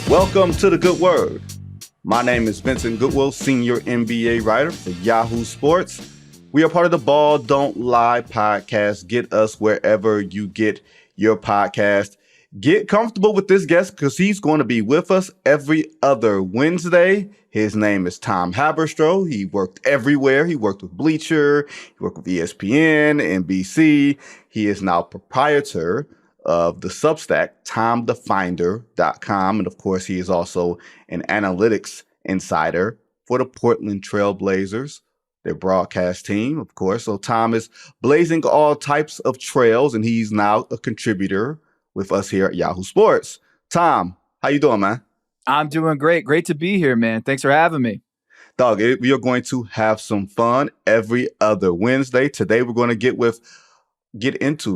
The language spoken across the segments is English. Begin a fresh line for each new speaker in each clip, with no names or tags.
Welcome to The Good Word. My name is Vincent Goodwill, senior NBA writer for Yahoo Sports. We are part of the Ball Don't Lie podcast. Get us wherever you get your podcast. Get comfortable with this guest because he's going to be with us every other Wednesday. His name is Tom Haberstroh. He worked everywhere. He worked with Bleacher. He worked with ESPN, NBC. He is now proprietor of the Substack, TomTheFinder.com. And of course, he is also an analytics insider for the Portland Trail Blazers, their broadcast team, of course. So Tom is blazing all types of trails, and he's now a contributor with us here at Yahoo Sports. Tom, how you doing, man?
I'm doing great. Great to be here, man. Thanks for having me.
Dog, we are going to have some fun every other Wednesday. Today, we're going to get into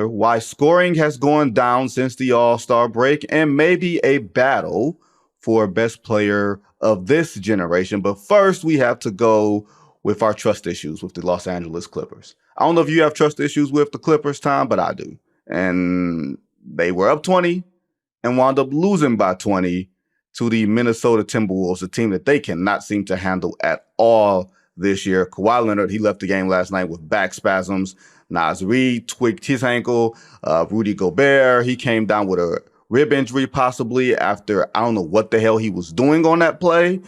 why scoring has gone down since the All-Star break and maybe a battle for best player of this generation. But first, we have to go with our trust issues with the Los Angeles Clippers. I don't know if you have trust issues with the Clippers, Tom, but I do. And they were up 20 and wound up losing by 20 to the Minnesota Timberwolves, a team that they cannot seem to handle at all this year. Kawhi Leonard, he left the game last night with back spasms. Naz Reid tweaked his ankle. Rudy Gobert, he came down with a rib injury possibly after I don't know what the hell he was doing on that play.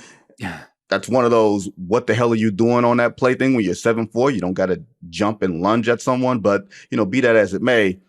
That's one of those, what the hell are you doing on that play thing when you're 7'4"? You don't got to jump and lunge at someone. But, be that as it may,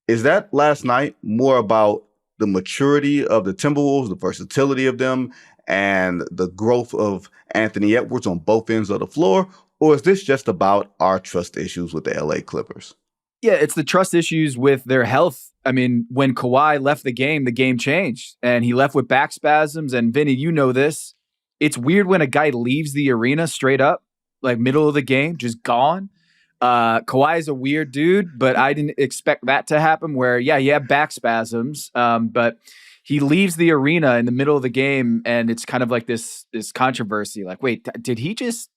is that last night more about the maturity of the Timberwolves, the versatility of them, and the growth of Anthony Edwards on both ends of the floor? Or is this just about our trust issues with the LA Clippers?
Yeah, it's the trust issues with their health. I mean, when Kawhi left the game changed. And he left with back spasms. And Vinnie, you know this. It's weird when a guy leaves the arena straight up, like middle of the game, just gone. Kawhi is a weird dude, but I didn't expect that to happen where, he had back spasms, but he leaves the arena in the middle of the game, and it's kind of like this controversy. Like, wait, did he just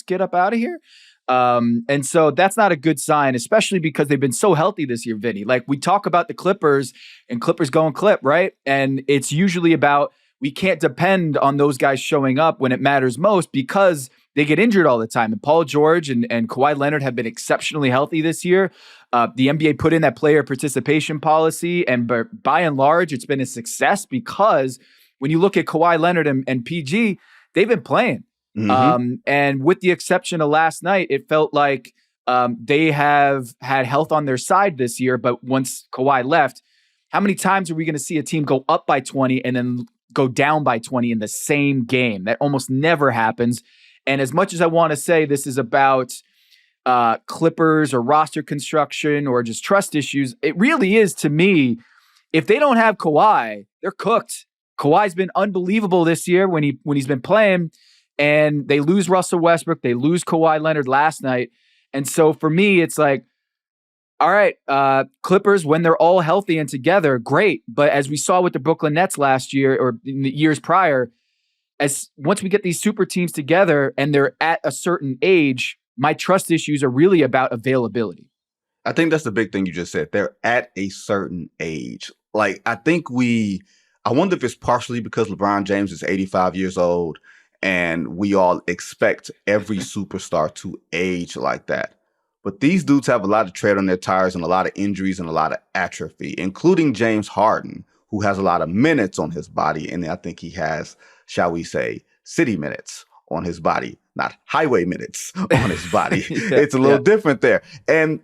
get up out of here? And so that's not a good sign, especially because they've been so healthy this year, Vinny. Like, we talk about the Clippers and Clippers going clip, right? And it's usually about we can't depend on those guys showing up when it matters most because they get injured all the time. And Paul George and Kawhi Leonard have been exceptionally healthy this year. The NBA put in that player participation policy, and by and large, it's been a success because when you look at Kawhi Leonard and PG, they've been playing. Mm-hmm. And with the exception of last night, it felt like they have had health on their side this year. But once Kawhi left, how many times are we going to see a team go up by 20 and then go down by 20 in the same game? That almost never happens. And as much as I want to say this is about Clippers or roster construction or just trust issues, it really is to me. If they don't have Kawhi, they're cooked. Kawhi's been unbelievable this year when he's been playing, and they lose Russell Westbrook, they lose Kawhi Leonard last night, and so for me, it's like, all right, Clippers when they're all healthy and together, great. But as we saw with the Brooklyn Nets last year or in the years prior, as once we get these super teams together and they're at a certain age, my trust issues are really about availability.
I think that's the big thing you just said. They're at a certain age. Like, I wonder if it's partially because LeBron James is 85 years old and we all expect every superstar to age like that. But these dudes have a lot of tread on their tires and a lot of injuries and a lot of atrophy, including James Harden, who has a lot of minutes on his body. And I think he has, shall we say, city minutes on his body, not highway minutes on his body. It's a little different there. And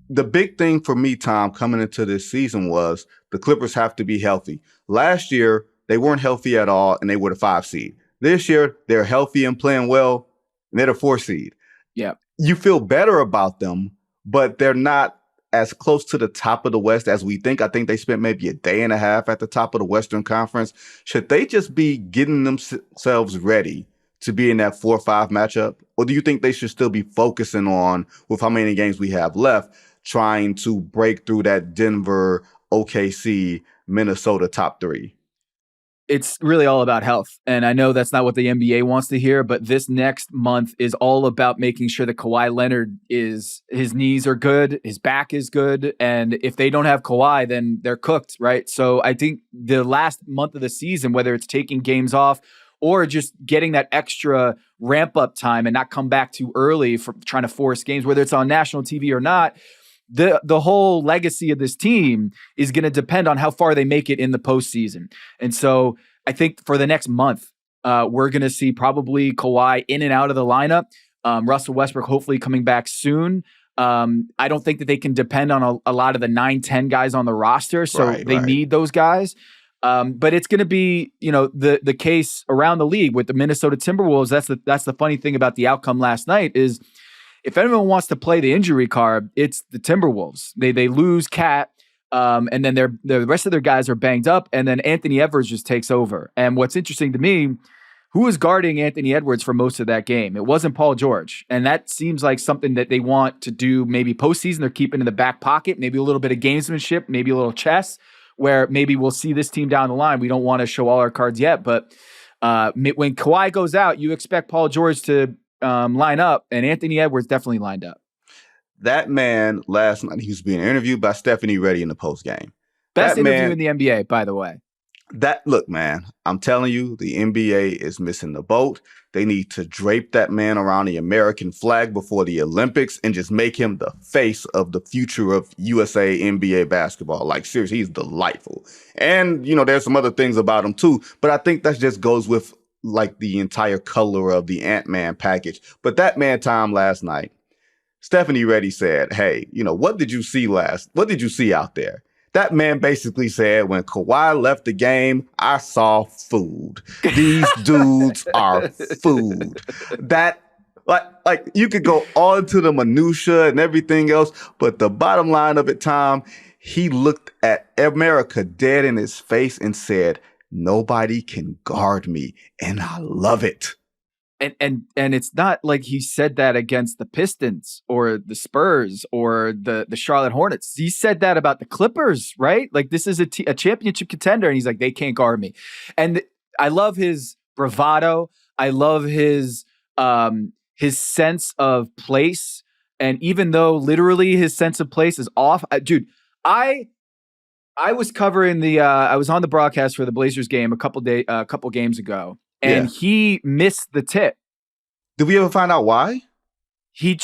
the big thing for me, Tom, coming into this season was the Clippers have to be healthy. Last year, they weren't healthy at all, and they were the 5 seed. This year, they're healthy and playing well, and they're the 4 seed.
Yeah.
You feel better about them, but they're not as close to the top of the West as we think. I think they spent maybe a day and a half at the top of the Western Conference. Should they just be getting themselves ready to be in that 4-5 matchup? Or do you think they should still be focusing on, with how many games we have left, trying to break through that Denver, OKC, Minnesota top 3?
It's really all about health. And I know that's not what the NBA wants to hear, but this next month is all about making sure that Kawhi Leonard his knees are good, his back is good. And if they don't have Kawhi, then they're cooked, right? So I think the last month of the season, whether it's taking games off or just getting that extra ramp up time and not come back too early for trying to force games, whether it's on national TV or not, the whole legacy of this team is going to depend on how far they make it in the postseason. And so I think for the next month, we're going to see probably Kawhi in and out of the lineup. Russell Westbrook hopefully coming back soon. I don't think that they can depend on a lot of the 9-10 guys on the roster. So they need those guys. But it's going to be, the case around the league with the Minnesota Timberwolves. That's the funny thing about the outcome last night is, if anyone wants to play the injury card, it's the Timberwolves. They lose Cat, and then the rest of their guys are banged up, and then Anthony Edwards just takes over. And what's interesting to me, who was guarding Anthony Edwards for most of that game? It wasn't Paul George, and that seems like something that they want to do maybe postseason. They're keeping in the back pocket, maybe a little bit of gamesmanship, maybe a little chess, where maybe we'll see this team down the line. We don't want to show all our cards yet, but when Kawhi goes out, you expect Paul George to line up, and Anthony Edwards definitely lined up.
That man last night, he was being interviewed by Stephanie Reddy in the post game.
Best interview in the NBA, by the way.
Look, man, I'm telling you, the NBA is missing the boat. They need to drape that man around the American flag before the Olympics and just make him the face of the future of USA NBA basketball. Like, seriously, he's delightful. And, there's some other things about him too, but I think that just goes with like the entire color of the Ant-Man package. But that man time last night, Stephanie Reddy said, hey, what did you see out there? That man basically said, when Kawhi left the game, I saw food. These dudes are food. That, like you could go all into the minutia and everything else, but the bottom line of it, Tom, he looked at America dead in his face and said, nobody can guard me, and I love it.
And it's not like he said that against the Pistons or the Spurs or the Charlotte Hornets. He said that about the Clippers, right? Like, this is a championship contender, and he's like, they can't guard me. And I love his bravado. I love his sense of place. And even though literally his sense of place is off, dude, I was covering I was on the broadcast for the Blazers game a couple games ago, and he missed the tip.
Did we ever find out why?
He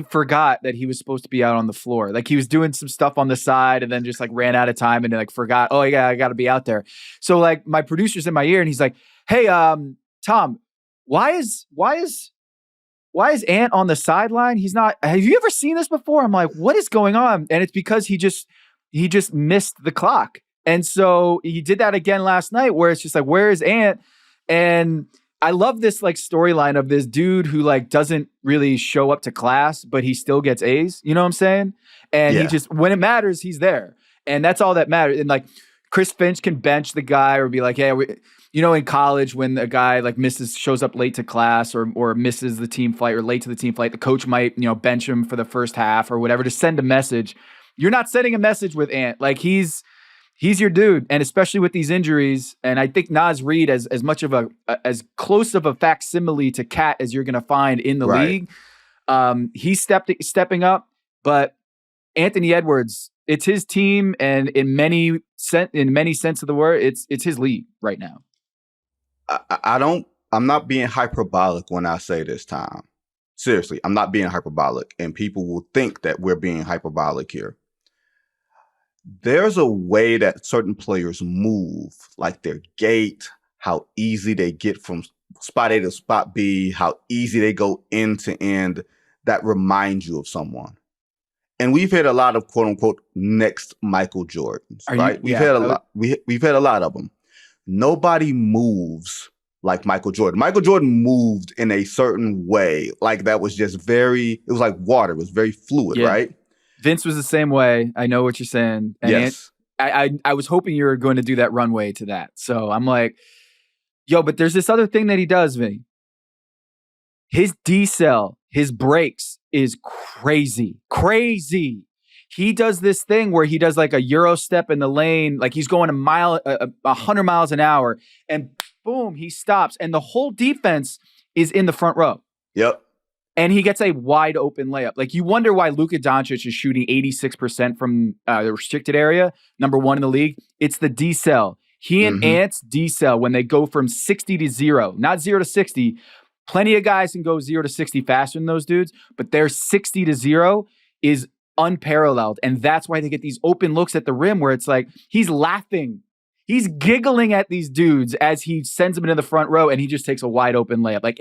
forgot that he was supposed to be out on the floor. Like, he was doing some stuff on the side and then just like ran out of time and like forgot, oh yeah, I got to be out there. So like my producer's in my ear and he's like, hey, Tom, why is Ant on the sideline? He's not, have you ever seen this before? I'm like, what is going on? And it's because he just missed the clock. And so he did that again last night where it's just like, where is Ant? And I love this like storyline of this dude who like doesn't really show up to class, but he still gets A's. You know what I'm saying? And he just, when it matters, he's there. And that's all that matters. And like Chris Finch can bench the guy or be like, hey, in college when a guy like shows up late to class or misses the team flight or late to the team flight, the coach might, bench him for the first half or whatever to send a message. You're not sending a message with Ant. Like, he's your dude. And especially with these injuries. And I think Naz Reid, as much of as close of a facsimile to Cat as you're going to find in the league. He's stepping up, but Anthony Edwards, it's his team. And in many sense of the word, it's his league right now.
I'm not being hyperbolic when I say this, Tom. Seriously, I'm not being hyperbolic, and people will think that we're being hyperbolic here. There's a way that certain players move, like their gait, how easy they get from spot A to spot B, how easy they go end to end, that reminds you of someone. And we've had a lot of quote unquote next Michael Jordans, right? We've had a lot of them. Nobody moves like Michael Jordan. Michael Jordan moved in a certain way, like that was just it was like water, it was very fluid, right?
Vince was the same way. I know what you're saying. And
yes.
I was hoping you were going to do that runway to that. So I'm like, yo, but there's this other thing that he does, Vinny. His decel, his breaks is crazy. Crazy. he does this thing where he does like a Euro step in the lane, like he's going 100 miles an hour, and boom, he stops, and the whole defense is in the front row.
Yep.
And he gets a wide open layup. Like, you wonder why Luka Doncic is shooting 86% from the restricted area, number 1 in the league. It's the decel. He and Ant's decel when they go from 60 to 0, not 0 to 60. Plenty of guys can go 0 to 60 faster than those dudes, but their 60 to 0 is unparalleled. And that's why they get these open looks at the rim where it's like he's laughing. He's giggling at these dudes as he sends them into the front row, and he just takes a wide open layup. Like,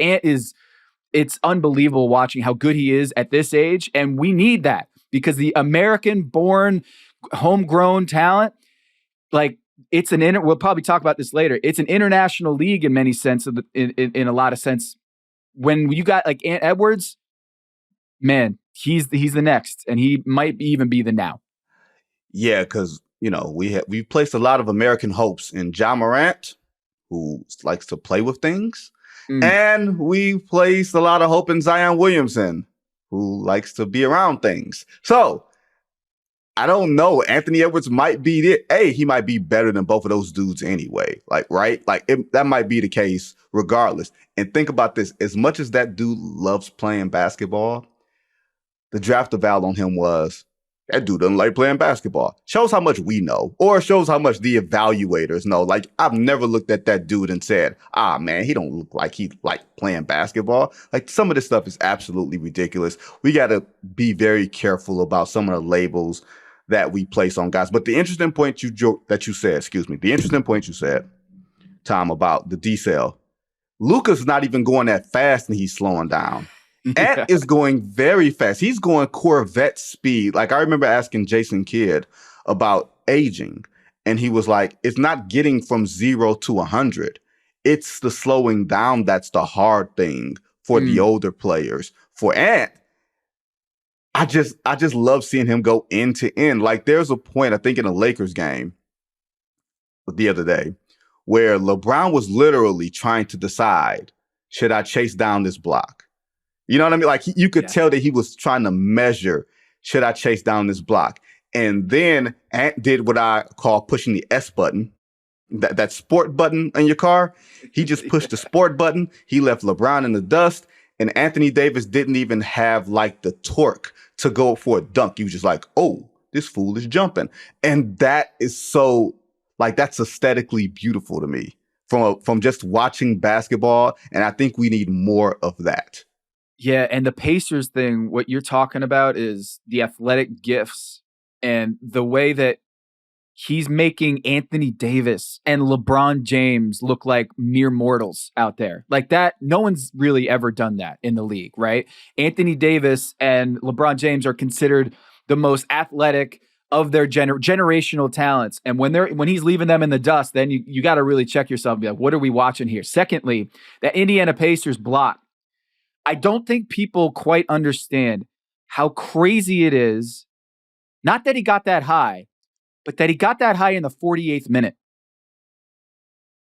it's unbelievable watching how good he is at this age. And we need that because the American-born, homegrown talent, like, we'll probably talk about this later. It's an international league in many sense, in a lot of sense. When you got like Ant Edwards, man, he's the next, and he might even be the now.
Yeah, because we placed a lot of American hopes in Ja Morant, who likes to play with things, and we placed a lot of hope in Zion Williamson, who likes to be around things. So I don't know. Anthony Edwards might be he might be better than both of those dudes anyway. Like, right? Like, that might be the case regardless. And think about this. As much as that dude loves playing basketball, the draft eval on him was, that dude doesn't like playing basketball. Shows how much we know, or shows how much the evaluators know. Like, I've never looked at that dude and said, man, he don't look like he like playing basketball. Like, some of this stuff is absolutely ridiculous. We got to be very careful about some of the labels that we place on guys. But the interesting point the interesting point you said, Tom, about the decel, Luka's not even going that fast and he's slowing down. Ant is going very fast. He's going Corvette speed. Like, I remember asking Jason Kidd about aging, and he was like, it's not getting from 0 to 100. It's the slowing down that's the hard thing for the older players. For Ant, I just love seeing him go end to end. Like, there's a point, I think, in a Lakers game the other day where LeBron was literally trying to decide, should I chase down this block? You know what I mean? Like, you could tell that he was trying to measure, should I chase down this block? And then Ant did what I call pushing the S button, that sport button in your car. He just pushed the sport button. He left LeBron in the dust. And Anthony Davis didn't even have like the torque to go for a dunk. He was just like, oh, this fool is jumping. And that is so, like, that's aesthetically beautiful to me from just watching basketball. And I think we need more of that.
Yeah, and the Pacers thing, what you're talking about is the athletic gifts and the way that he's making Anthony Davis and LeBron James look like mere mortals out there. Like that, no one's really ever done that in the league, right? Anthony Davis and LeBron James are considered the most athletic of their generational talents. And when he's leaving them in the dust, then you got to really check yourself and be like, what are we watching here? Secondly, that Indiana Pacers block. I don't think people quite understand how crazy it is. Not that he got that high, but that he got that high in the 48th minute.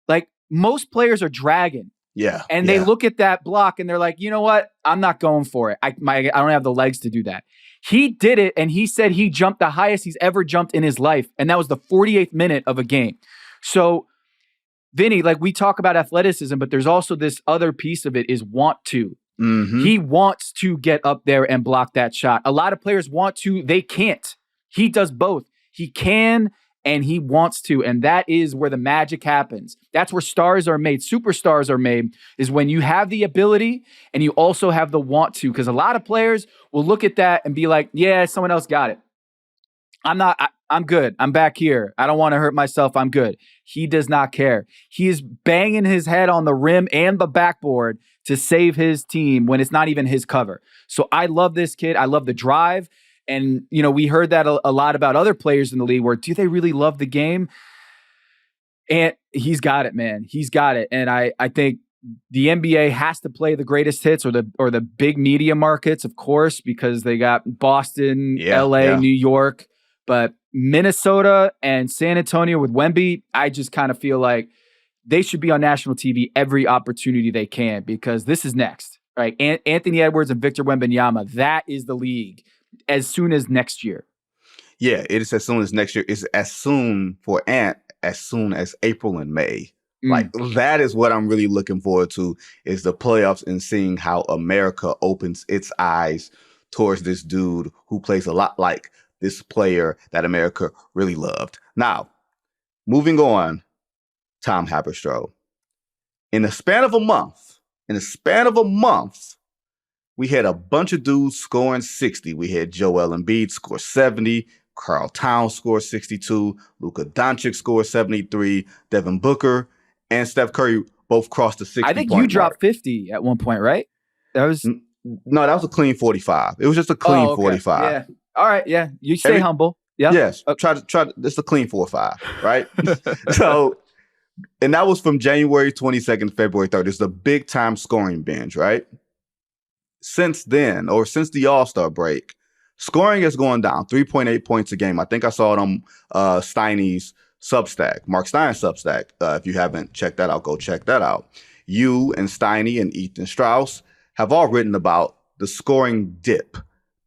Like, most players are dragging.
Yeah.
And they look at that block and they're like, you know what? I'm not going for it. I don't have the legs to do that. He did it, and he said he jumped the highest he's ever jumped in his life, and that was the 48th minute of a game. So, Vinny, like, we talk about athleticism, but there's also this other piece of it is want to.
Mm-hmm.
He wants to get up there and block that shot. A lot of players want to, they can't. He does both. He can and he wants to, and that is where the magic happens. That's where stars are made. Superstars are made, is when you have the ability and you also have the want to, because a lot of players will look at that and be like, yeah, someone else got it. I'm good. I'm back here. I don't want to hurt myself. I'm good. He does not care. He is banging his head on the rim and the backboard to save his team when it's not even his cover. So I love this kid. I love the drive. And, you know, we heard that a lot about other players in the league where, do they really love the game? And he's got it, man. He's got it. And I think the NBA has to play the greatest hits or the big media markets, of course, because they got Boston, LA, New York. But Minnesota and San Antonio with Wemby, I just kind of feel like they should be on national TV every opportunity they can, because this is next, right? Anthony Edwards and Victor Wembanyama, that is the league as soon as next year.
Yeah, it is as soon as next year. It's as soon for Ant as soon as April and May. Like that is what I'm really looking forward to is the playoffs and seeing how America opens its eyes towards this dude who plays a lot like this player that America really loved. Now, moving on, Tom Haberstroh. In the span of a month, we had a bunch of dudes scoring 60. We had Joel Embiid score 70, Karl Towns score 62, Luka Doncic score 73, Devin Booker and Steph Curry both crossed the 60
I think you dropped 50 at one point, right? That was
no, that was a clean 45. It was just a clean 45.
Yeah. All right. Yeah. You stay humble. Yeah.
Yes. Okay. Try. It's a clean 4-5, right? So, and that was from January 22nd, February 3rd. It's a big time scoring binge, right? Since then, or since the All-Star break, scoring has gone down 3.8 points a game. I think I saw it on Steiny's Substack, Mark Stein's Substack. If you haven't checked that out, go check that out. You and Steiny and Ethan Strauss have all written about the scoring dip,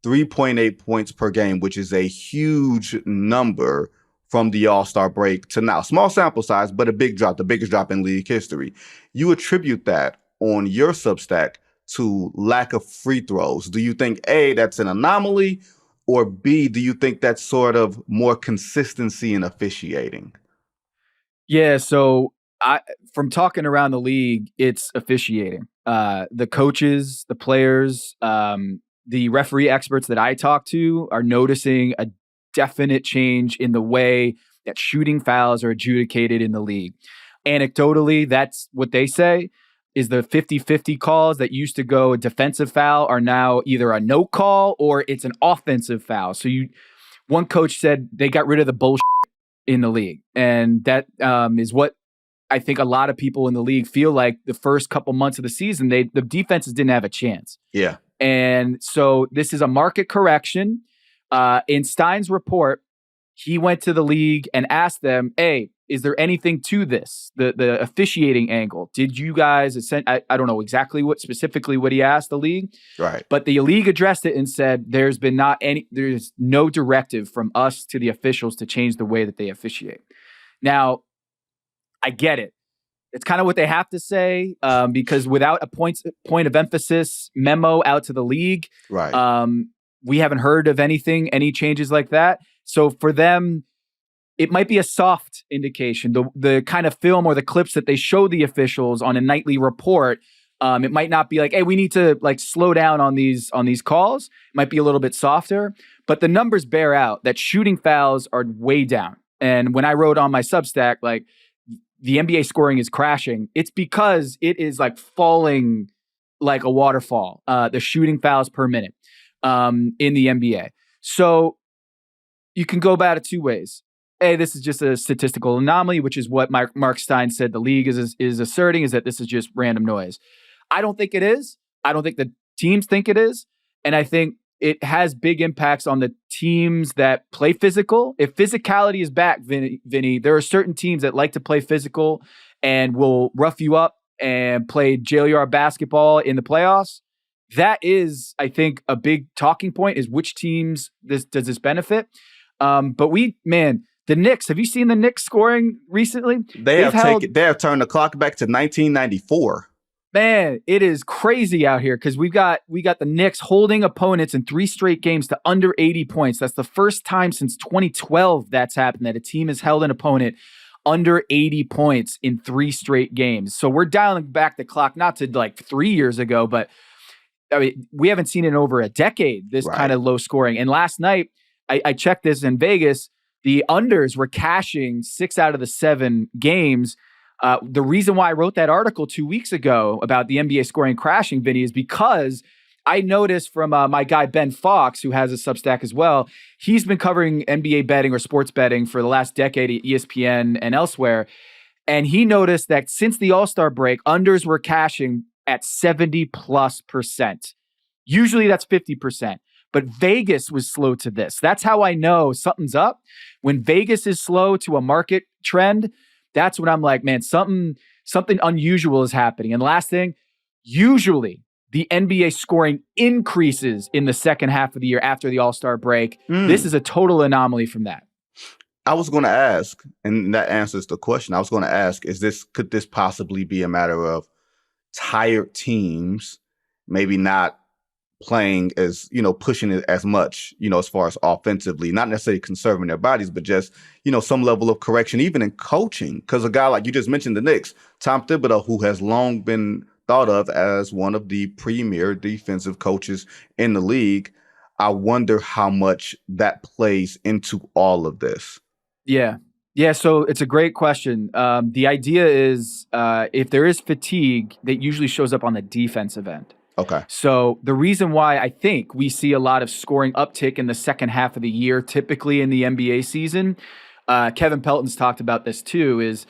3.8 points per game, which is a huge number from the All-Star break to now. Small sample size, but a big drop, the biggest drop in league history. You attribute that on your Substack to lack of free throws. Do you think, A, that's an anomaly, or B, do you think that's sort of more consistency in officiating?
Yeah, so from talking around the league, it's officiating. The coaches, the players, the referee experts that I talk to are noticing a definite change in the way that shooting fouls are adjudicated in the league. Anecdotally, that's what they say is the 50-50 calls that used to go a defensive foul are now either a no call or it's an offensive foul. So one coach said they got rid of the bullshit in the league. And that is what I think a lot of people in the league feel like the first couple months of the season, the defenses didn't have a chance.
Yeah.
And so this is a market correction. In Stein's report, he went to the league and asked them, hey, is there anything to this? The officiating angle. Did you guys I don't know exactly specifically what he asked the league.
Right.
But the league addressed it and said there's no directive from us to the officials to change the way that they officiate. Now, I get it. It's kind of what they have to say because without a point of emphasis memo out to the league,
right.
We haven't heard of any changes like that. So for them, it might be a soft indication. The kind of film or the clips that they show the officials on a nightly report, it might not be like, hey, we need to like slow down on these calls. It might be a little bit softer, but the numbers bear out that shooting fouls are way down. And when I wrote on my Substack, like the NBA scoring is crashing, it's because it is like falling like a waterfall, the shooting fouls per minute in the NBA. So you can go about it two ways. A, this is just a statistical anomaly, which is what Mark Stein said the league is asserting, is that this is just random noise. I don't think it is. I don't think the teams think it is. And I think it has big impacts on the teams that play physical. If physicality is back, Vinny, there are certain teams that like to play physical and will rough you up and play jail yard basketball in the playoffs. That is, I think, a big talking point is which teams does this benefit. But the Knicks, have you seen the Knicks scoring recently?
They have turned the clock back to 1994.
Man, it is crazy out here because we got the Knicks holding opponents in 3 straight games to under 80 points. That's the first time since 2012 that's happened, that a team has held an opponent under 80 points in 3 straight games. So we're dialing back the clock, not to like 3 years ago, but I mean, we haven't seen it in over a decade, this kind of low scoring. And last night, I checked this in Vegas, the unders were cashing 6 out of the 7 games. The reason why I wrote that article 2 weeks ago about the NBA scoring crashing, Vinny, is because I noticed from my guy Ben Fox, who has a Substack as well, he's been covering NBA betting or sports betting for the last decade at ESPN and elsewhere. And he noticed that since the All-Star break, unders were cashing at 70+%. Usually that's 50%. But Vegas was slow to this. That's how I know something's up. When Vegas is slow to a market trend, that's when I'm like, man, something unusual is happening. And last thing, usually the NBA scoring increases in the second half of the year after the All-Star break. This is a total anomaly from that.
I was going to ask, and that answers the question. I was going to ask, could this possibly be a matter of tired teams maybe not playing as, pushing it as much, as far as offensively, not necessarily conserving their bodies, but just, some level of correction, even in coaching? Because a guy like you just mentioned, the Knicks, Tom Thibodeau, who has long been thought of as one of the premier defensive coaches in the league, I wonder how much that plays into all of this.
Yeah. So it's a great question. The idea is if there is fatigue, that usually shows up on the defensive end.
Okay.
So the reason why I think we see a lot of scoring uptick in the second half of the year, typically in the NBA season, Kevin Pelton's talked about this too, is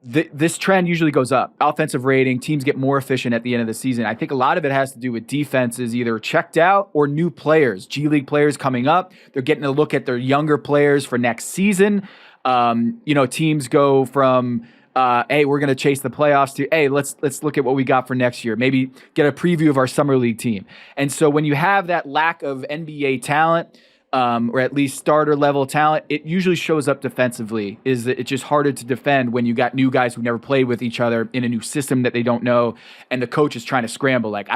this trend usually goes up. Offensive rating, teams get more efficient at the end of the season. I think a lot of it has to do with defenses either checked out or new players, G League players coming up. They're getting a look at their younger players for next season. Teams go from hey, we're going to chase the playoffs to, hey, let's look at what we got for next year. Maybe get a preview of our summer league team. And so when you have that lack of NBA talent, or at least starter level talent, it usually shows up defensively. Is that it's just harder to defend when you got new guys who never played with each other in a new system that they don't know, and the coach is trying to scramble. Like,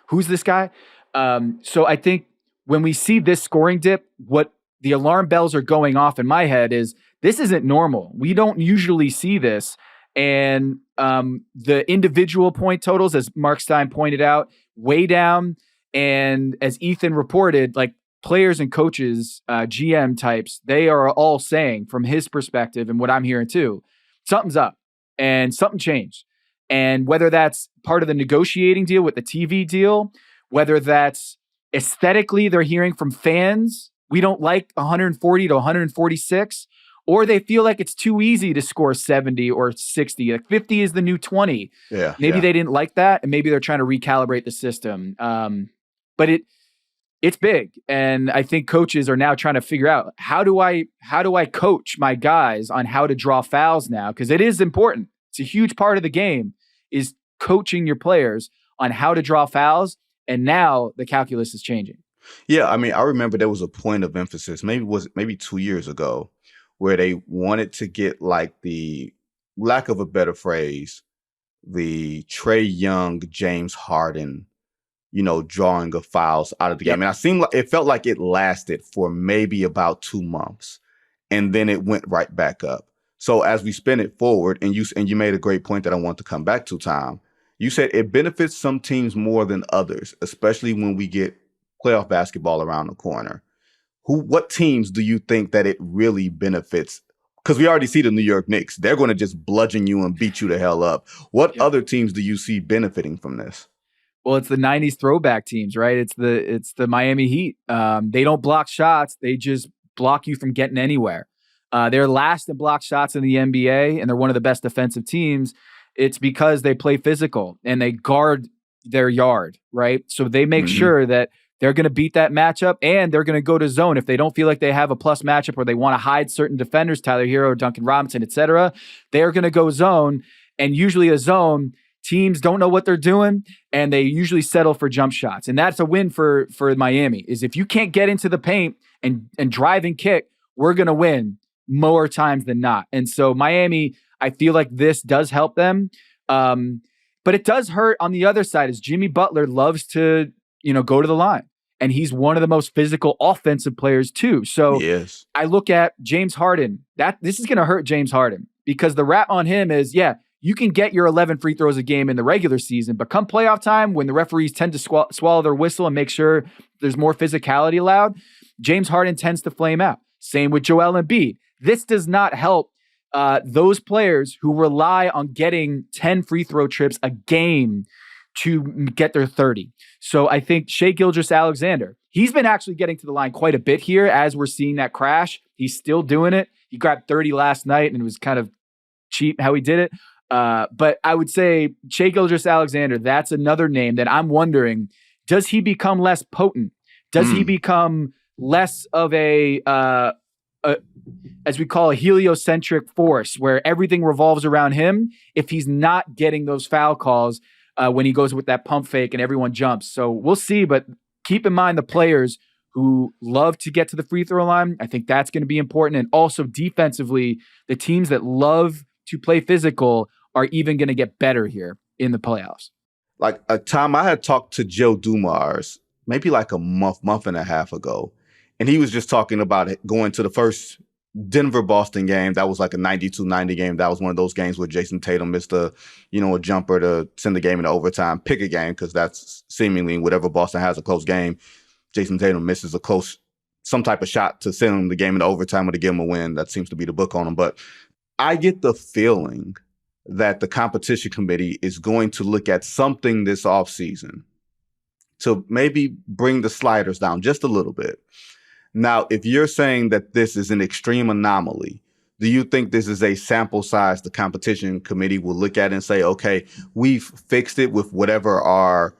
who's this guy? So I think when we see this scoring dip, what the alarm bells are going off in my head is this isn't normal. We don't usually see this. And the individual point totals, as Mark Stein pointed out, way down. And as Ethan reported, like players and coaches, GM types, they are all saying from his perspective and what I'm hearing too, something's up and something changed. And whether that's part of the negotiating deal with the TV deal, whether that's aesthetically they're hearing from fans, we don't like 140 to 146, or they feel like it's too easy to score 70 or 60. Like 50 is the new 20.
Yeah.
Maybe they didn't like that, and maybe they're trying to recalibrate the system. But it's big, and I think coaches are now trying to figure out how do I coach my guys on how to draw fouls now, because it is important. It's a huge part of the game is coaching your players on how to draw fouls, and now the calculus is changing.
Yeah, I mean, I remember there was a point of emphasis, maybe 2 years ago, where they wanted to get, like, the lack of a better phrase, the Trae Young, James Harden, drawing of fouls out of the game. And it felt like it lasted for maybe about 2 months, and then it went right back up. So as we spin it forward, and you made a great point that I want to come back to, Tom. You said it benefits some teams more than others, especially when we get playoff basketball around the corner. What teams do you think that it really benefits? Because we already see the New York Knicks. They're going to just bludgeon you and beat you the hell up. What other teams do you see benefiting from this?
Well, it's the 90s throwback teams, right? It's the Miami Heat. They don't block shots. They just block you from getting anywhere. They're last in block shots in the NBA, and they're one of the best defensive teams. It's because they play physical and they guard their yard, right? So they make sure that they're going to beat that matchup, and they're going to go to zone if they don't feel like they have a plus matchup or they want to hide certain defenders, Tyler Hero, Duncan Robinson, etc. They're going to go zone, and usually a zone, teams don't know what they're doing, and they usually settle for jump shots. And that's a win for Miami, is if you can't get into the paint and drive and kick, we're going to win more times than not. And so Miami, I feel like this does help them. But it does hurt on the other side, is Jimmy Butler loves to go to the line. And he's one of the most physical offensive players too. So
yes.
I look at James Harden. This is going to hurt James Harden, because the rap on him is, you can get your 11 free throws a game in the regular season, but come playoff time, when the referees tend to swallow their whistle and make sure there's more physicality allowed, James Harden tends to flame out. Same with Joel Embiid. This does not help those players who rely on getting 10 free throw trips a game to get their 30. So I think Shai Gilgeous-Alexander, he's been actually getting to the line quite a bit here as we're seeing that crash. He's still doing it. He grabbed 30 last night, and it was kind of cheap how he did it. But I would say Shai Gilgeous-Alexander, that's another name that I'm wondering, does he become less potent? Does he become less of a as we call a heliocentric force, where everything revolves around him if he's not getting those foul calls? when he goes with that pump fake and everyone jumps. So we'll see, but keep in mind the players who love to get to the free throw line. I think that's going to be important. And also defensively, the teams that love to play physical are even going to get better here in the playoffs.
Like a time I had talked to Joe Dumars maybe like a month and a half ago, and he was just talking about going to the first Denver-Boston game. That was like a 92-90 game. That was one of those games where Jason Tatum missed a jumper to send the game into overtime. Pick a game, because that's seemingly whatever Boston has a close game. Jason Tatum misses some type of shot to send the game into overtime or to give him a win. That seems to be the book on him. But I get the feeling that the competition committee is going to look at something this offseason to maybe bring the sliders down just a little bit. Now, if you're saying that this is an extreme anomaly, do you think this is a sample size the competition committee will look at and say, okay, we've fixed it with whatever our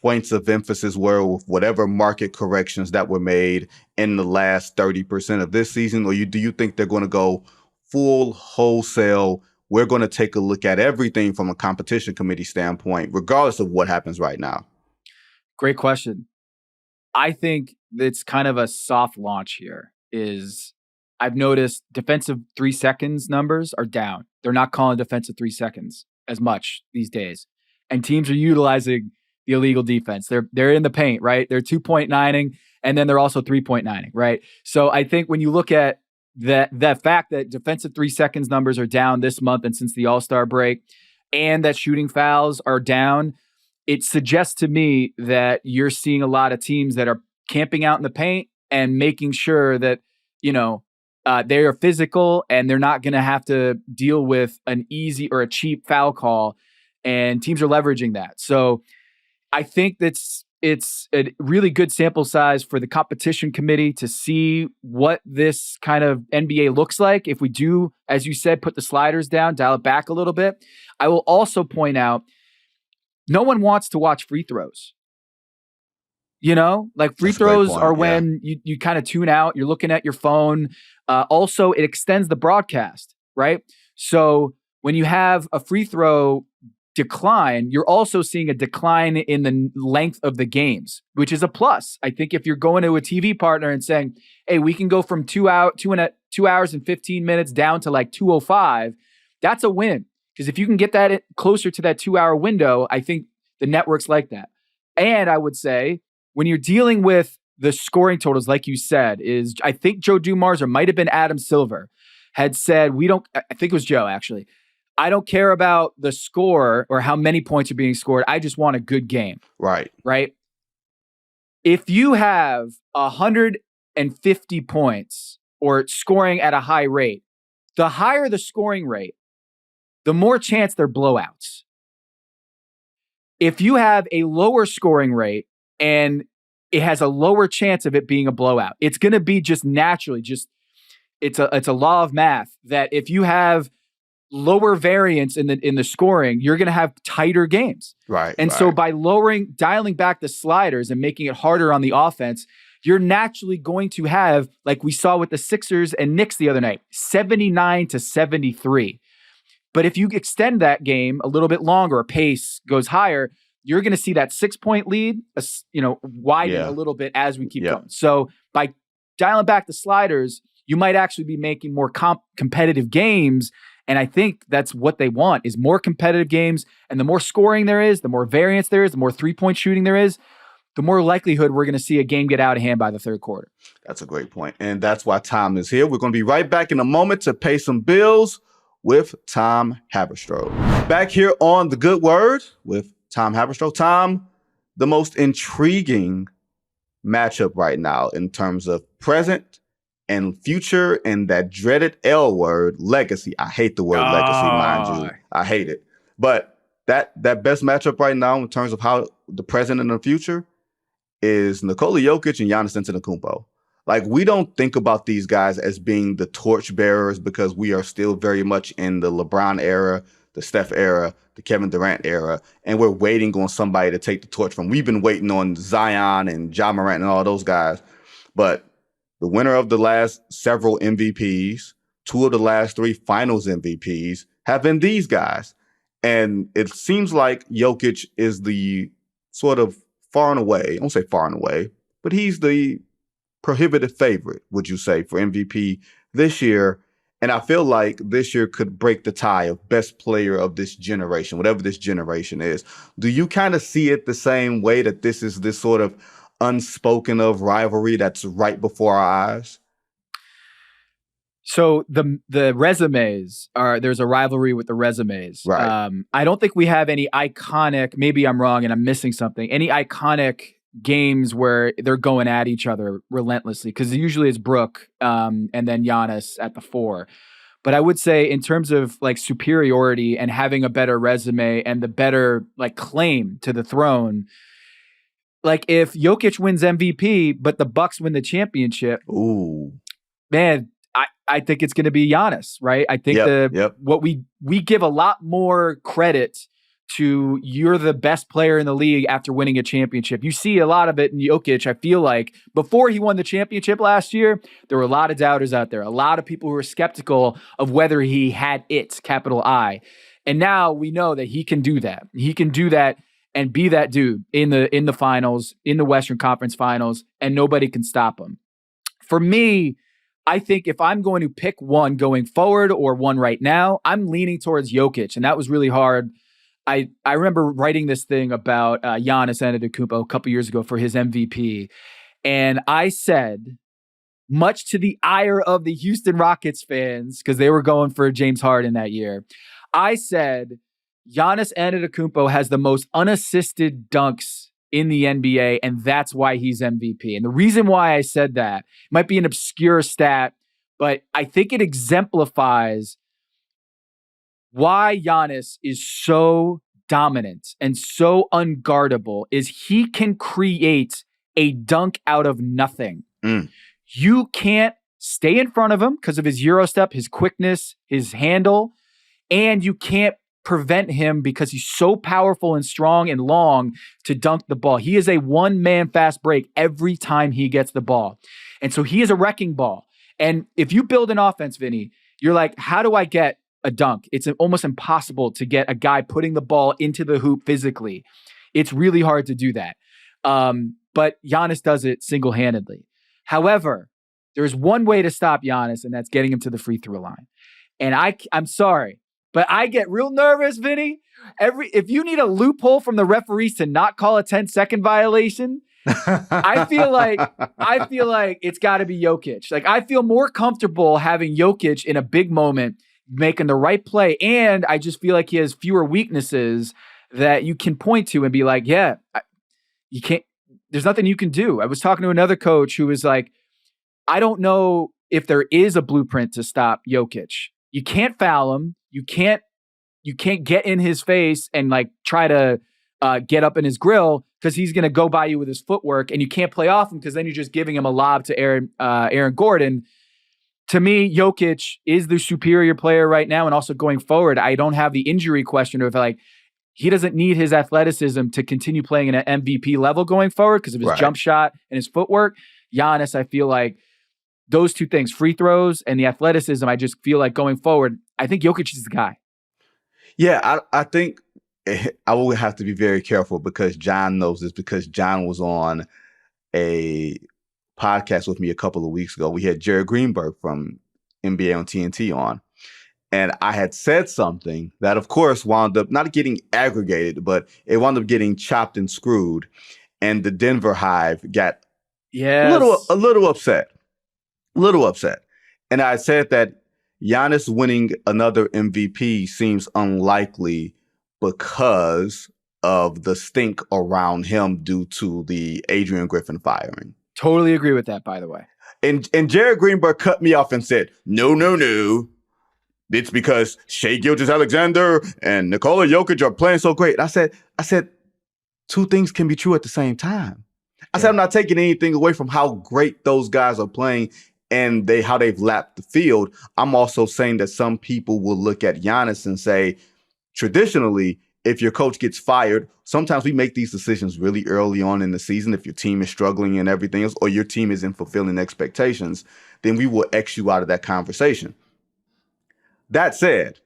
points of emphasis were, with whatever market corrections that were made in the last 30% of this season? Or do you think they're going to go full wholesale? We're going to take a look at everything from a competition committee standpoint, regardless of what happens right now?
Great question. I think it's kind of a soft launch here. I've noticed defensive 3 seconds numbers are down. They're not calling defensive 3 seconds as much these days. And teams are utilizing the illegal defense. They're in the paint, right? They're 2.9ing, and then they're also 3.9ing, right? So I think when you look at that fact that defensive 3 seconds numbers are down this month and since the All-Star break, and that shooting fouls are down, it suggests to me that you're seeing a lot of teams that are camping out in the paint and making sure that, they are physical and they're not going to have to deal with an easy or a cheap foul call. And teams are leveraging that. So I think it's a really good sample size for the competition committee to see what this kind of NBA looks like. If we do, as you said, put the sliders down, dial it back a little bit. I will also point out, no one wants to watch free throws. Like free throws are when you kind of tune out, you're looking at your phone. Also, it extends the broadcast, right? So when you have a free throw decline, you're also seeing a decline in the length of the games, which is a plus. I think if you're going to a TV partner and saying, hey, we can go from 2 hours and 15 minutes down to like 2:05, that's a win. Because if you can get that closer to that 2-hour window, I think the networks like that. And I would say when you're dealing with the scoring totals, like you said, I think Joe Dumars, or might have been Adam Silver, had said, I think it was Joe actually, I don't care about the score or how many points are being scored. I just want a good game.
Right.
If you have 150 points or scoring at a high rate, the higher the scoring rate, the more chance they're blowouts. If you have a lower scoring rate and it has a lower chance of it being a blowout, it's going to be just naturally, it's a law of math that if you have lower variance in the scoring, you're going to have tighter games.
Right.
And so by dialing back the sliders and making it harder on the offense, you're naturally going to have, like we saw with the Sixers and Knicks the other night, 79-73. But if you extend that game a little bit longer, a pace goes higher, you're going to see that 6-point lead, widen a little bit as we keep going. So by dialing back the sliders, you might actually be making more competitive games. And I think that's what they want, is more competitive games. And the more scoring there is, the more variance there is, the more 3-point shooting there is, the more likelihood we're going to see a game get out of hand by the third quarter.
That's a great point. And that's why Tom is here. We're going to be right back in a moment to pay some bills with Tom Haberstroh. Back here on The Good Word with Tom Haberstroh. Tom, the most intriguing matchup right now in terms of present and future and that dreaded L word, legacy. I hate the word legacy, mind you. I hate it. But that best matchup right now in terms of how the present and the future is Nikola Jokic and Giannis Antetokounmpo. Like, we don't think about these guys as being the torch bearers because we are still very much in the LeBron era, the Steph era, the Kevin Durant era, and we're waiting on somebody to take the torch from. We've been waiting on Zion and Ja Morant and all those guys. But the winner of the last several MVPs, 2 of the last 3 finals MVPs have been these guys. And it seems like Jokic is the sort of far and away, I won't say far and away, but he's the prohibitive favorite, would you say, for MVP this year. And I feel like this year could break the tie of best player of this generation, whatever this generation is. Do you kind of see it the same way, that this is this sort of unspoken of rivalry that's right before our eyes?
So the resumes are, there's a rivalry with the resumes.
Right.
I don't think we have any iconic, maybe I'm wrong and I'm missing something, any iconic games where they're going at each other relentlessly, because usually it's Brook and then Giannis at the 4. But I would say in terms of like superiority and having a better resume and the better like claim to the throne, like if Jokic wins MVP, but the Bucks win the championship,
ooh,
man, I think it's going to be Giannis, right? I think what we give a lot more credit to, you're the best player in the league after winning a championship. You see a lot of it in Jokic. I feel like before he won the championship last year, there were a lot of doubters out there, a lot of people who were skeptical of whether he had it, capital I. And now we know that he can do that. He can do that and be that dude in the finals, in the Western Conference Finals, and nobody can stop him. For me, I think if I'm going to pick one going forward or one right now, I'm leaning towards Jokic, and that was really hard. I remember writing this thing about Giannis Antetokounmpo a couple years ago for his MVP, and I said, much to the ire of the Houston Rockets fans, because they were going for James Harden that year, I said, Giannis Antetokounmpo has the most unassisted dunks in the NBA, and that's why he's MVP. And the reason why I said that might be an obscure stat, but I think it exemplifies why Giannis is so dominant and so unguardable, is he can create a dunk out of nothing. You can't stay in front of him because of his Euro step, his quickness, his handle, and you can't prevent him because he's so powerful and strong and long to dunk the ball. He is a one-man fast break every time he gets the ball. And so he is a wrecking ball. And if you build an offense, Vinny, you're like, how do I get a dunk? It's almost impossible to get a guy putting the ball into the hoop physically. It's really hard to do that. But Giannis does it single-handedly. However, there's one way to stop Giannis, and that's getting him to the free throw line. And I'm sorry, but I get real nervous, Vinny. If you need a loophole from the referees to not call a 10-second violation, I feel like it's got to be Jokic. Like, I feel more comfortable having Jokic in a big moment, making the right play, and I just feel like he has fewer weaknesses that you can point to and be like, yeah, you can't. There's nothing you can do. I was talking to another coach who was like, I don't know if there is a blueprint to stop Jokic. You can't foul him. You can't get in his face and like try to get up in his grill, because he's going to go by you with his footwork, and you can't play off him because then you're just giving him a lob to Aaron Gordon. To me, Jokic is the superior player right now, and also going forward, I don't have the injury question of like, he doesn't need his athleticism to continue playing at an MVP level going forward because of his jump shot and his footwork. Giannis, I feel like those two things, free throws and the athleticism, I just feel like going forward, I think Jokic is the guy.
Yeah, I think I will have to be very careful because John knows this, because John was on a podcast with me a couple of weeks ago. We had Jared Greenberg from NBA on TNT on. And I had said something that, of course, wound up not getting aggregated, but it wound up getting chopped and screwed. And the Denver Hive got a little upset. And I said that Giannis winning another MVP seems unlikely because of the stink around him due to the Adrian Griffin firing.
Totally agree with that, by the way.
And Jared Greenberg cut me off and said, no. It's because Shai Gilgeous-Alexander and Nikola Jokic are playing so great. I said, two things can be true at the same time. I said, I'm not taking anything away from how great those guys are playing and how they've lapped the field. I'm also saying that some people will look at Giannis and say, traditionally, if your coach gets fired, sometimes we make these decisions really early on in the season. If your team is struggling and everything else, or your team isn't fulfilling expectations, then we will X you out of that conversation. That said,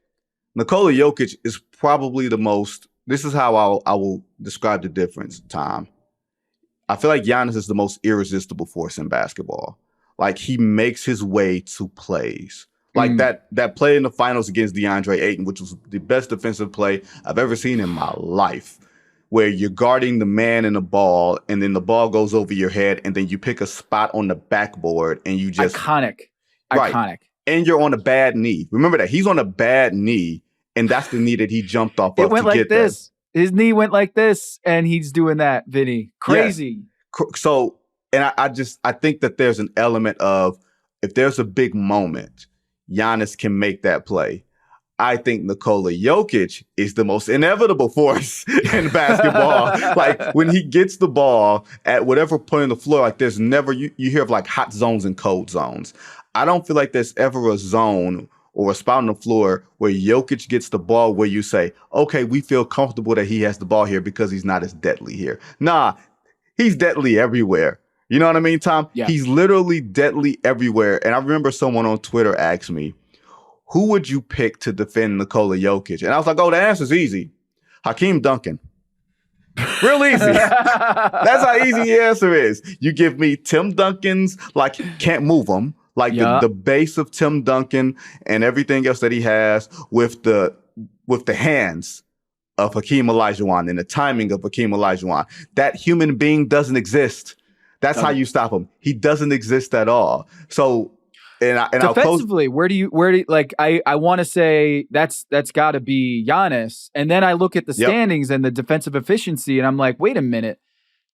Nikola Jokic is probably the most. This is how I will describe the difference, Tom. I feel like Giannis is the most irresistible force in basketball. Like he makes his way to plays. Like that play in the finals against DeAndre Ayton, which was the best defensive play I've ever seen in my life, where you're guarding the man and the ball, and then the ball goes over your head, and then you pick a spot on the backboard, and you just
iconic.
And you're on a bad knee. Remember that he's on a bad kney, and that's the knee that he jumped off of.
It went like this. His knee went like this, and he's doing that, Vinny. Crazy.
Yes. So, and I think that there's an element of if there's a big moment, Giannis can make that play. I think Nikola Jokic is the most inevitable force in basketball. Like when he gets the ball at whatever point on the floor, like there's never, you hear of like hot zones and cold zones. I don't feel like there's ever a zone or a spot on the floor where Jokic gets the ball where you say, okay, we feel comfortable that he has the ball here because he's not as deadly here. Nah, he's deadly everywhere. You know what I mean, Tom?
Yeah.
He's literally deadly everywhere. And I remember someone on Twitter asked me, who would you pick to defend Nikola Jokic? And I was like, oh, the answer's easy. Hakeem Duncan. Real easy. That's how easy the answer is. You give me Tim Duncan's, like, can't move him. Like the base of Tim Duncan and everything else that he has with the hands of Hakeem Olajuwon and the timing of Hakeem Olajuwon. That human being doesn't exist. That's how you stop him. He doesn't exist at all. So, and
defensively, where do you like? I want to say that's got to be Giannis, and then I look at the standings and the defensive efficiency, and I'm like, wait a minute,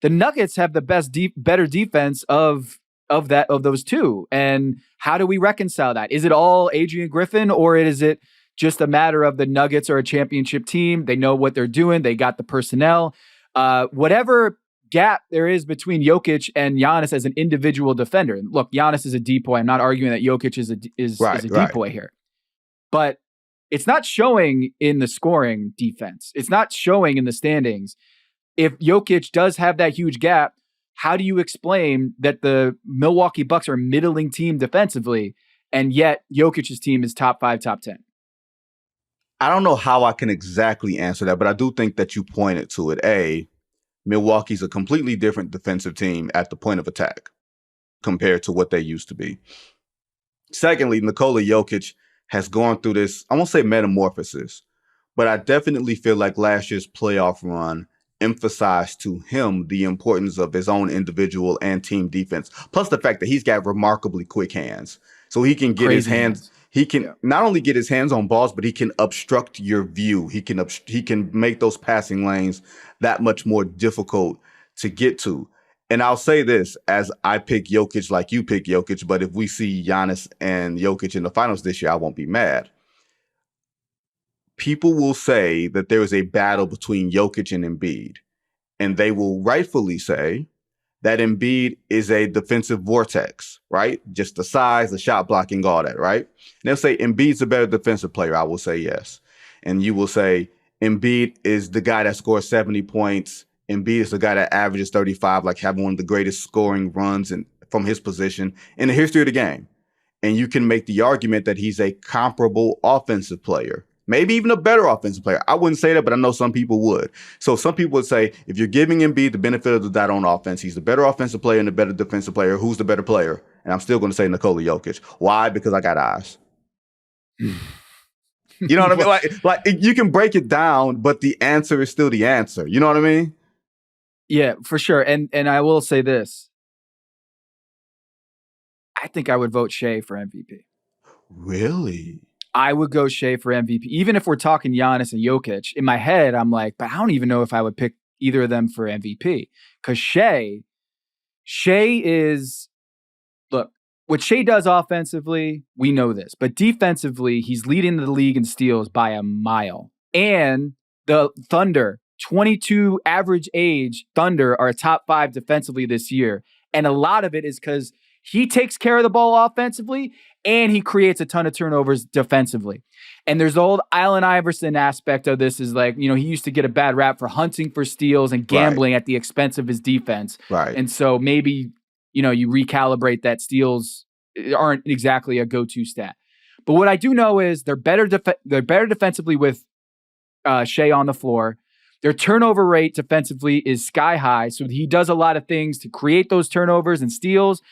the Nuggets have the better defense of those two, and how do we reconcile that? Is it all Adrian Griffin, or is it just a matter of the Nuggets are a championship team? They know what they're doing. They got the personnel. Whatever gap there is between Jokic and Giannis as an individual defender. Look, Giannis is a depoy. I'm not arguing that Jokic is a depoy here, but it's not showing in the scoring defense. It's not showing in the standings. If Jokic does have that huge gap, how do you explain that the Milwaukee Bucks are a middling team defensively, and yet Jokic's team is top 5, top 10?
I don't know how I can exactly answer that, but I do think that you pointed to it. Milwaukee's a completely different defensive team at the point of attack compared to what they used to be. Secondly, Nikola Jokic has gone through this, I won't say metamorphosis, but I definitely feel like last year's playoff run emphasized to him the importance of his own individual and team defense, plus the fact that he's got remarkably quick hands. So he can get his hands. He can not only get his hands on balls, but he can obstruct your view. He can make those passing lanes that much more difficult to get to. And I'll say this, as I pick Jokic like you pick Jokic, but if we see Giannis and Jokic in the finals this year, I won't be mad. People will say that there is a battle between Jokic and Embiid, and they will rightfully say that Embiid is a defensive vortex, right? Just the size, the shot blocking, all that, right? And they'll say Embiid's a better defensive player. I will say yes. And you will say Embiid is the guy that scores 70 points. Embiid is the guy that averages 35, like having one of the greatest scoring runs from his position in the history of the game. And you can make the argument that he's a comparable offensive player. Maybe even a better offensive player. I wouldn't say that, but I know some people would. So some people would say, if you're giving Embiid the benefit of the doubt on offense, he's the better offensive player and the better defensive player. Who's the better player? And I'm still going to say Nikola Jokic. Why? Because I got eyes. You know what I mean? Like you can break it down, but the answer is still the answer. You know what I mean?
Yeah, for sure. And I will say this. I think I would vote Shea for MVP.
Really?
I would go Shea for MVP. Even if we're talking Giannis and Jokic, in my head, I'm like, but I don't even know if I would pick either of them for MVP. Because Shea is, look, what Shea does offensively, we know this. But defensively, he's leading the league in steals by a mile. And the Thunder, 22 average age Thunder are a top 5 defensively this year. And a lot of it is because he takes care of the ball offensively and he creates a ton of turnovers defensively. And there's the old Allen Iverson aspect of this is like, he used to get a bad rap for hunting for steals and gambling at the expense of his defense.
Right.
And so maybe, you recalibrate that steals aren't exactly a go-to stat. But what I do know is they're better defensively with Shea on the floor. Their turnover rate defensively is sky high. So he does a lot of things to create those turnovers and steals.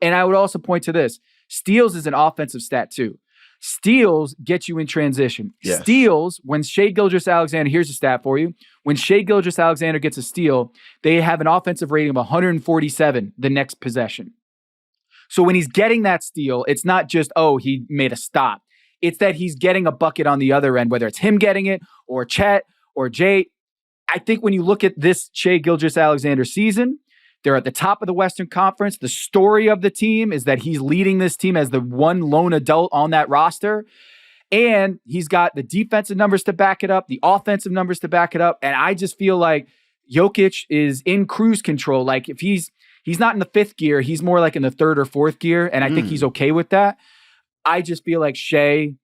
And I would also point to this. Steals is an offensive stat too. Steals get you in transition.
Yes.
Steals, when Shai Gilgeous-Alexander, here's a stat for you. When Shai Gilgeous-Alexander gets a steal, they have an offensive rating of 147 the next possession. So when he's getting that steal, it's not just, oh, he made a stop. It's that he's getting a bucket on the other end, whether it's him getting it or Chet or Jay. I think when you look at this Shai Gilgeous-Alexander season, they're at the top of the Western Conference. The story of the team is that he's leading this team as the one lone adult on that roster. And he's got the defensive numbers to back it up, the offensive numbers to back it up. And I just feel like Jokic is in cruise control. Like if he's not in the fifth gear, he's more like in the third or fourth gear. And I think he's okay with that. I just feel like Shai,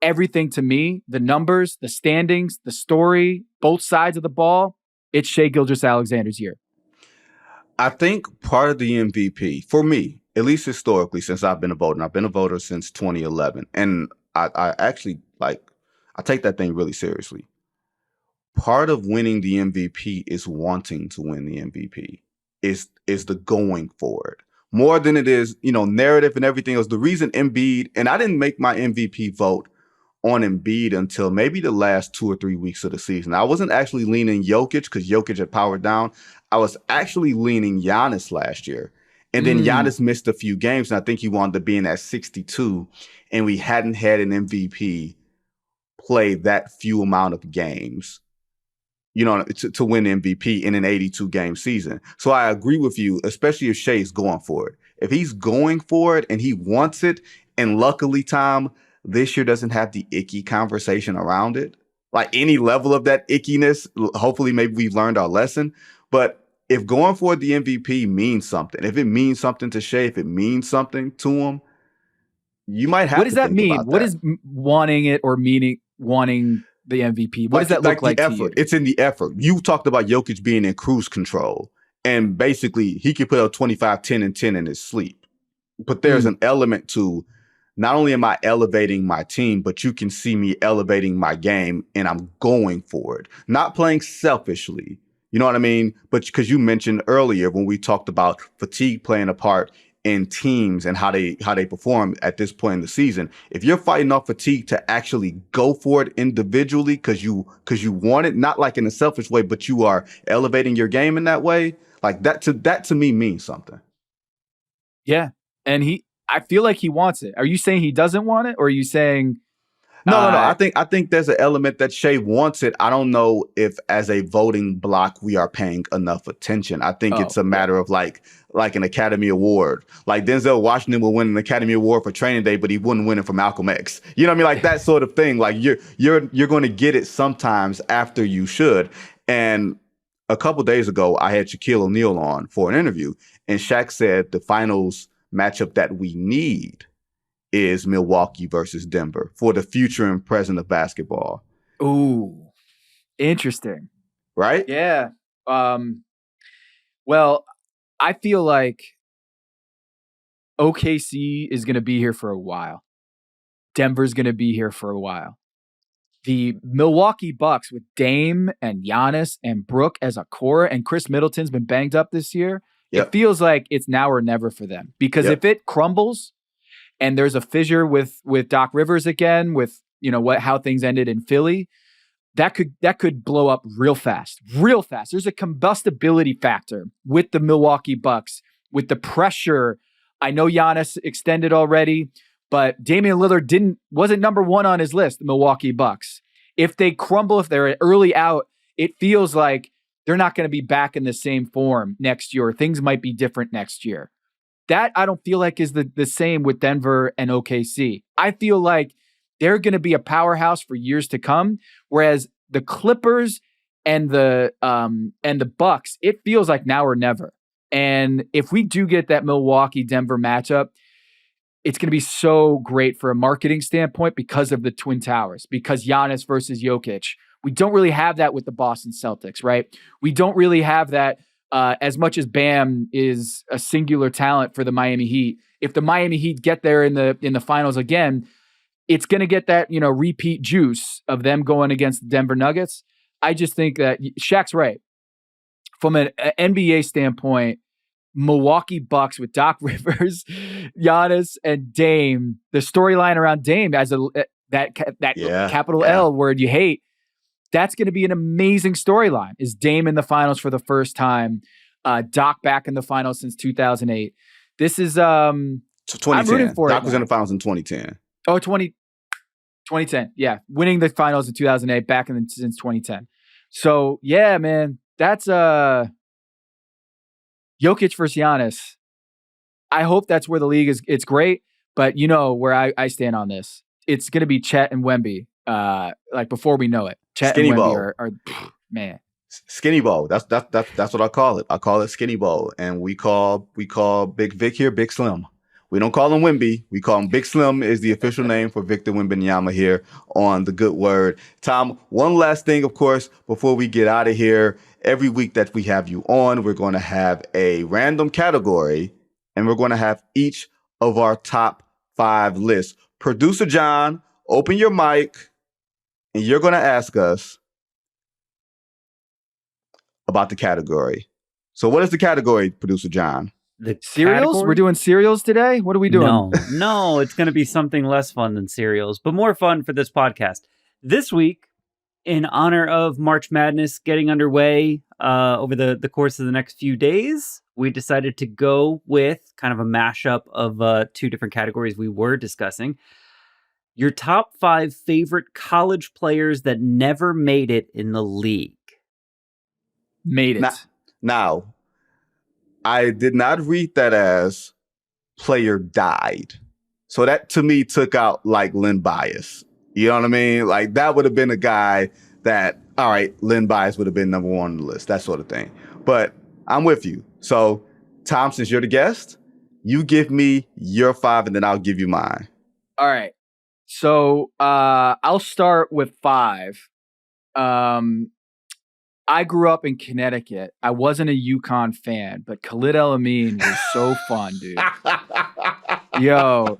everything to me, the numbers, the standings, the story, both sides of the ball, it's Shai Gilgeous-Alexander's year.
I think part of the MVP, for me, at least historically, since I've been a voter, and I've been a voter since 2011, and I actually, I take that thing really seriously. Part of winning the MVP is wanting to win the MVP, is the going for it. More than it is, narrative and everything else. The reason Embiid, and I didn't make my MVP vote on Embiid until maybe the last 2 or 3 weeks of the season. I wasn't actually leaning Jokic because Jokic had powered down. I was actually leaning Giannis last year. And then Giannis missed a few games, and I think he wanted to be in that 62, and we hadn't had an MVP play that few amount of games, to win MVP in an 82-game season. So I agree with you, especially if Shai's going for it. If he's going for it and he wants it, and luckily, Tom, this year doesn't have the icky conversation around it. Like any level of that ickiness, hopefully maybe we've learned our lesson. But if going for the MVP means something, if it means something to Shai, if it means something to him, you might have to think about that. What does that mean?
What is wanting it or wanting the MVP? What does that look like
the
to
effort?
you?
It's in the effort. You talked about Jokic being in cruise control, and basically he could put up 25, 10, and 10 in his sleep. But there's an element to not only am I elevating my team, but you can see me elevating my game, and I'm going for it. Not playing selfishly. You know what I mean? But because you mentioned earlier when we talked about fatigue playing a part in teams and how they perform at this point in the season, if you're fighting off fatigue to actually go for it individually because you want it, not like in a selfish way, but you are elevating your game in that way, like that to me means something.
Yeah, and I feel like he wants it. Are you saying he doesn't want it, or are you saying?
No. I think there's an element that Shai wants it. I don't know if as a voting block we are paying enough attention. I think it's a matter of like an Academy Award. Like Denzel Washington will win an Academy Award for Training Day, but he wouldn't win it for Malcolm X. You know what I mean? Like that sort of thing. Like you're going to get it sometimes after you should. And a couple days ago, I had Shaquille O'Neal on for an interview, and Shaq said the finals matchup that we need is Milwaukee versus Denver for the future and present of basketball.
Ooh, interesting.
Right?
Yeah. Well, I feel like OKC is going to be here for a while. Denver's going to be here for a while. The Milwaukee Bucks with Dame and Giannis and Brook as a core, and Chris Middleton's been banged up this year. Yep. It feels like it's now or never for them, because if it crumbles and there's a fissure with Doc Rivers again, with how things ended in Philly, that could blow up real fast. There's a combustibility factor with the Milwaukee Bucks, with the pressure. I know Giannis extended already, but Damian Lillard wasn't number one on his list, the Milwaukee Bucks. If they crumble, if they're early out, it feels like they're not going to be back in the same form next year. Things might be different next year. That I don't feel like is the same with Denver and OKC. I feel like they're going to be a powerhouse for years to come, whereas the Clippers and the Bucks, it feels like now or never. And if we do get that Milwaukee-Denver matchup, it's going to be so great for a marketing standpoint because of the Twin Towers, because Giannis versus Jokic. We don't really have that with the Boston Celtics, right? We don't really have that as much as Bam is a singular talent for the Miami Heat. If the Miami Heat get there in the finals again, it's going to get that, repeat juice of them going against the Denver Nuggets. I just think that Shaq's right. From an NBA standpoint, Milwaukee Bucks with Doc Rivers, Giannis, and Dame, the storyline around Dame as that capital L word you hate, that's going to be an amazing storyline. Is Dame in the finals for the first time? Doc back in the finals since 2008. This is
2010.
I'm rooting for
Doc
it
was in the finals in 2010.
Oh, 2010. Yeah, winning the finals in 2008, back since 2010. So yeah, man, that's Jokic versus Giannis. I hope that's where the league is. It's great, but you know where I stand on this. It's going to be Chet and Wemby. Like before we know it, Chet
Skinny
and Wemby
bowl.
are man.
Skinny bowl. That's what I call it. I call it skinny bowl, and we call Big Vic here Big Slim. We don't call him Wemby. We call him Big Slim is the official name for Victor Wembanyama here on The Good Word. Tom, one last thing, of course, before we get out of here. Every week that we have you on, we're going to have a random category, and we're going to have each of our top 5 lists. Producer John, open your mic, and you're going to ask us about the category. So what is the category, Producer John?
The
cereals?
Category?
We're doing cereals today? What are we doing?
No, it's going to be something less fun than cereals, but more fun for this podcast. This week, in honor of March Madness getting underway over the course of the next few days, we decided to go with kind of a mashup of 2 different categories we were discussing. Your top 5 favorite college players that never made it in the league.
Made it.
Now, I did not read that as player died. So that to me took out like Len Bias. You know what I mean? Like that would have been a guy that, all right, Len Bias would have been number 1 on the list, that sort of thing. But I'm with you. So Tom, since you're the guest, you give me your 5 and then I'll give you mine.
All right. So I'll start with 5. I grew up in Connecticut. I wasn't a UConn fan, but Khalid El-Amin was so fun, dude. Yo,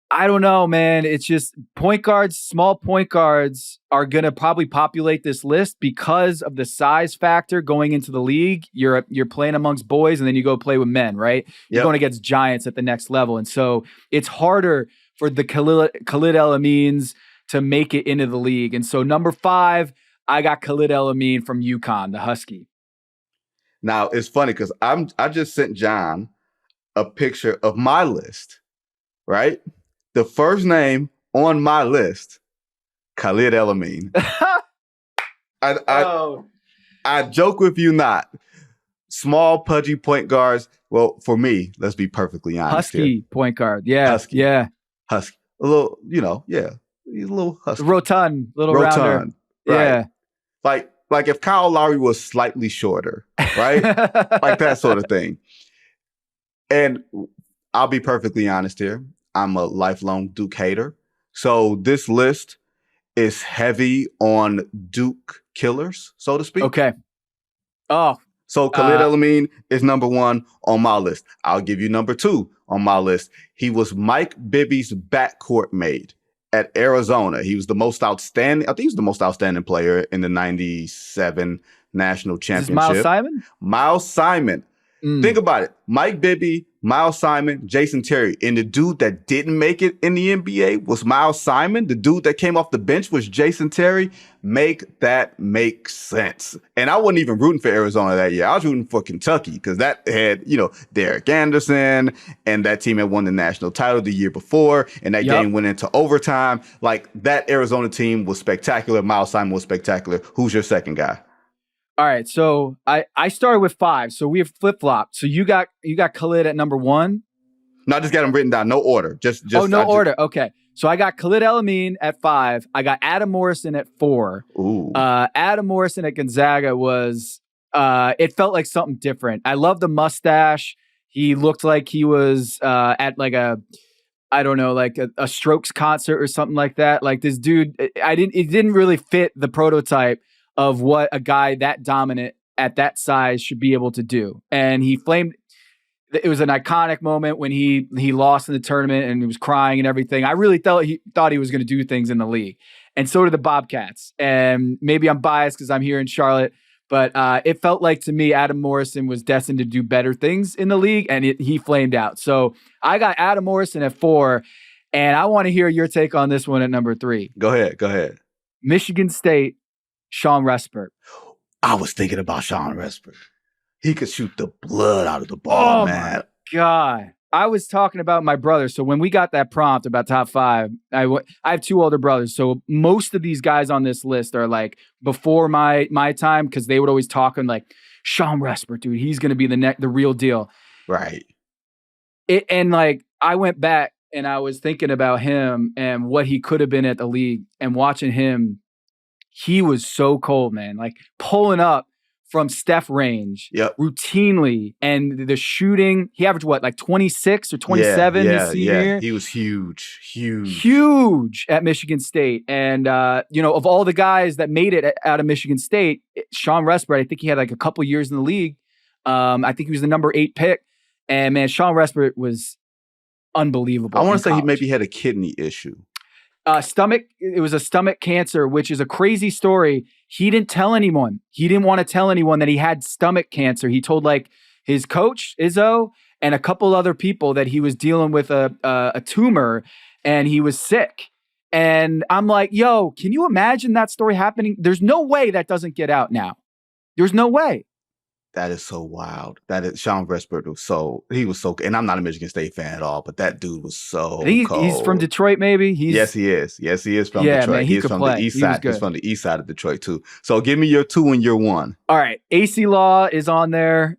I don't know, man. It's just point guards, small point guards are going to probably populate this list because of the size factor going into the league. You're playing amongst boys and then you go play with men, right? You're going against giants at the next level. And so it's harder for the Khalid El-Amins to make it into the league. And so number 5, I got Khalid El-Amin from UConn, the Husky.
Now, it's funny because I just sent John a picture of my list, right? The first name on my list, Khalid El-Amin. I joke with you not. Small, pudgy point guards. Well, for me, let's be perfectly honest.
Husky
here.
Point guard. Yeah.
Husky.
Yeah.
Husky. A little, he's a little husky.
Rotund, rounder.
Right.
Yeah.
Like if Kyle Lowry was slightly shorter, right? Like that sort of thing. And I'll be perfectly honest here. I'm a lifelong Duke hater. So this list is heavy on Duke killers, so to speak.
Okay. Oh.
So Khalid El-Amin is number 1 on my list. I'll give you number 2 on my list. He was Mike Bibby's backcourt mate at Arizona. He was the most outstanding. I think he was the most outstanding player in the 97 national championship.
Is this Miles Simon?
Miles Simon. Think about it. Mike Bibby, Miles Simon, Jason Terry. And the dude that didn't make it in the NBA was Miles Simon. The dude that came off the bench was Jason Terry. Make that make sense. And I wasn't even rooting for Arizona that year. I was rooting for Kentucky because that had, Derek Anderson, and that team had won the national title the year before. And that game went into overtime. Like that Arizona team was spectacular. Miles Simon was spectacular. Who's your second guy?
All right, so I started with 5, so we have flip-flopped. So you got Khalid at number 1?
No, I just got them written down. No order. Just
order. Okay. So I got Khalid El-Amin at 5. I got Adam Morrison at 4.
Ooh.
Adam Morrison at Gonzaga was it felt like something different. I love the mustache. He looked like he was at like a Strokes concert or something like that. Like this dude, it didn't really fit the prototype of what a guy that dominant at that size should be able to do. And he flamed. it was an iconic moment when he lost in the tournament and he was crying and everything. I really thought he was going to do things in the league, and so did the Bobcats. And maybe I'm biased because I'm here in Charlotte, but it felt like to me Adam Morrison was destined to do better things in the league, and he flamed out. So I got Adam Morrison at 4, and I want to hear your take on this one at number 3.
Go ahead.
Michigan State, Sean Respert.
I was thinking about Sean Respert. He could shoot the blood out of the ball, man.
My God. I was talking about my brother. So when we got that prompt about top 5, I have 2 older brothers. So most of these guys on this list are like before my time, because they would always talk and like, Sean Respert, dude, he's going to be the real deal.
Right.
And like, I went back and I was thinking about him and what he could have been at the league, and watching him, he was so cold, man. Like pulling up from Steph range routinely, and the shooting, he averaged what, like 26 or 27 his senior year?
He was huge
at Michigan State. And, of all the guys that made it out of Michigan State, Sean Respert, I think he had like a couple years in the league. I think he was the number 8 pick. And man, Sean Respert was unbelievable.
I want to say he maybe had a kidney issue.
It was a stomach cancer, which is a crazy story. He didn't tell anyone. He didn't want to tell anyone that he had stomach cancer. He told like his coach, Izzo, and a couple other people that he was dealing with a tumor and he was sick. And I'm like, yo, can you imagine that story happening? There's no way that doesn't get out now. There's no way.
That is so wild. That is Sean Respert he was so, and I'm not a Michigan State fan at all, but that dude was so cold.
He's from Detroit, maybe?
Yes, he is. Yes, he is from Detroit.
Man,
he's from the east side. He's from the east side of Detroit too. So give me your 2 and your 1.
All right. AC Law is on there.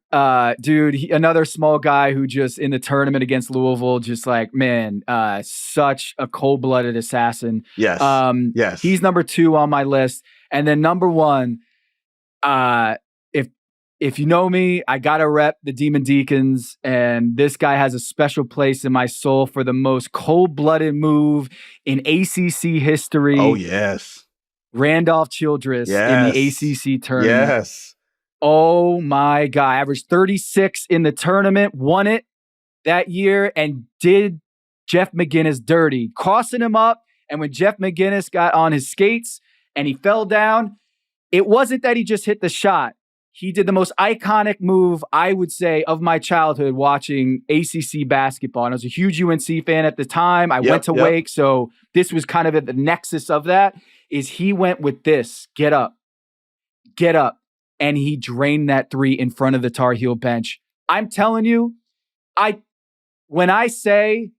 Dude, another small guy who just in the tournament against Louisville, just like, man, such a cold-blooded assassin.
Yes. Yes.
He's number 2 on my list. And then number 1, if you know me, I got to rep the Demon Deacons, and this guy has a special place in my soul for the most cold-blooded move in ACC history.
Oh, yes.
Randolph Childress in the ACC tournament.
Yes.
Oh, my God. Averaged 36 in the tournament, won it that year, and did Jeff McGinnis dirty, crossing him up. And when Jeff McGinnis got on his skates and he fell down, it wasn't that he just hit the shot. He did the most iconic move, I would say, of my childhood watching ACC basketball. And I was a huge UNC fan at the time. I went to Wake, so this was kind of at the nexus of that, is he went with this, get up, and he drained that 3 in front of the Tar Heel bench. I'm telling you, when I say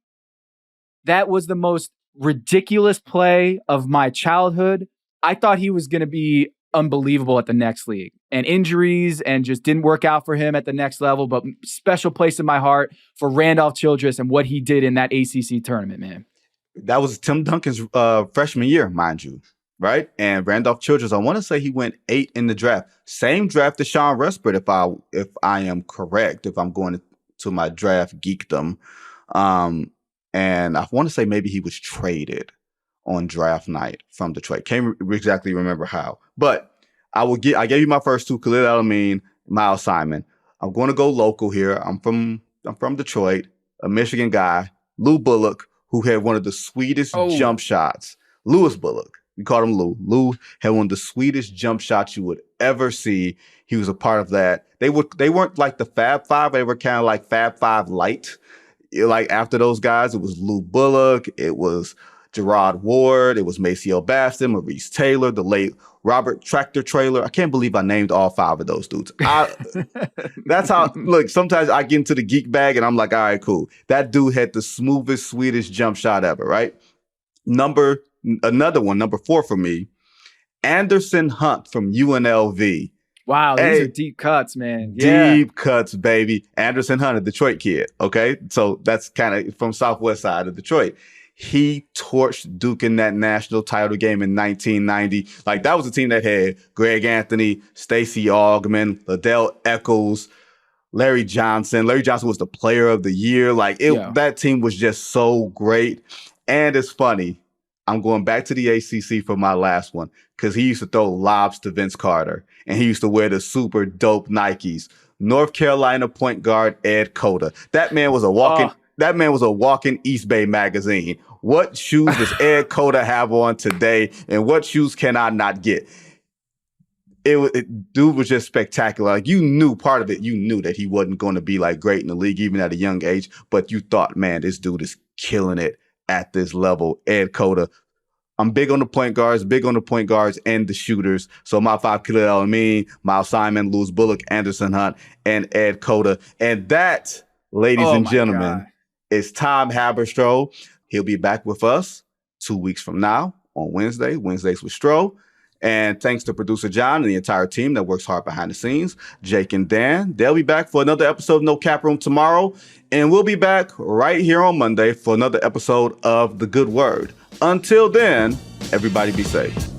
that was the most ridiculous play of my childhood, I thought he was going to be unbelievable at the next league, and injuries and just didn't work out for him at the next level, but special place in my heart for Randolph Childress and what he did in that ACC tournament, man.
That was Tim Duncan's freshman year, mind you, right? And Randolph Childress, I want to say he went 8 in the draft. Same draft as Sean Respert, if I am correct, if I'm going to my draft geekdom. And I want to say maybe he was traded on draft night from Detroit. Can't exactly remember how, but I gave you my first 2, Khalil El-Amin, Miles Simon. I'm going to go local here. I'm from Detroit, a Michigan guy, Lou Bullock, who had one of the sweetest jump shots. Louis Bullock. We called him Lou. Lou had one of the sweetest jump shots you would ever see. He was a part of that. They weren't like the Fab Five. They were kind of like Fab Five light. Like after those guys, it was Lou Bullock. It was Gerard Ward, it was Maceo Baston, Maurice Taylor, the late Robert Tractor Trailer. I can't believe I named all 5 of those dudes. That's how, look, sometimes I get into the geek bag and I'm like, all right, cool. That dude had the smoothest, sweetest jump shot ever, right? Another one, number 4 for me, Anderson Hunt from UNLV.
Wow, these are deep cuts, man.
Deep cuts, baby. Anderson Hunt, a Detroit kid, okay? So that's kind of from southwest side of Detroit. He torched Duke in that national title game in 1990. Like, that was a team that had Greg Anthony, Stacey Augmon, Liddell Eccles, Larry Johnson. Larry Johnson was the player of the year. Like, that team was just so great. And it's funny, I'm going back to the ACC for my last one because he used to throw lobs to Vince Carter, and he used to wear the super dope Nikes. North Carolina point guard Ed Cota. That man was a walking East Bay magazine. What shoes does Ed Cota have on today, and what shoes can I not get? Dude was just spectacular. Like, you knew part of it. You knew that he wasn't going to be like great in the league, even at a young age. But you thought, man, this dude is killing it at this level. Ed Cota. I'm big on the point guards and the shooters. So my five, Khalil El-Amin, Miles Simon, Louis Bullock, Anderson Hunt, and Ed Cota. And that, ladies and gentlemen, is Tom Haberstroh. He'll be back with us 2 weeks from now on Wednesdays with Stroh. And thanks to producer John and the entire team that works hard behind the scenes, Jake and Dan. They'll be back for another episode of No Cap Room tomorrow. And we'll be back right here on Monday for another episode of The Good Word. Until then, everybody be safe.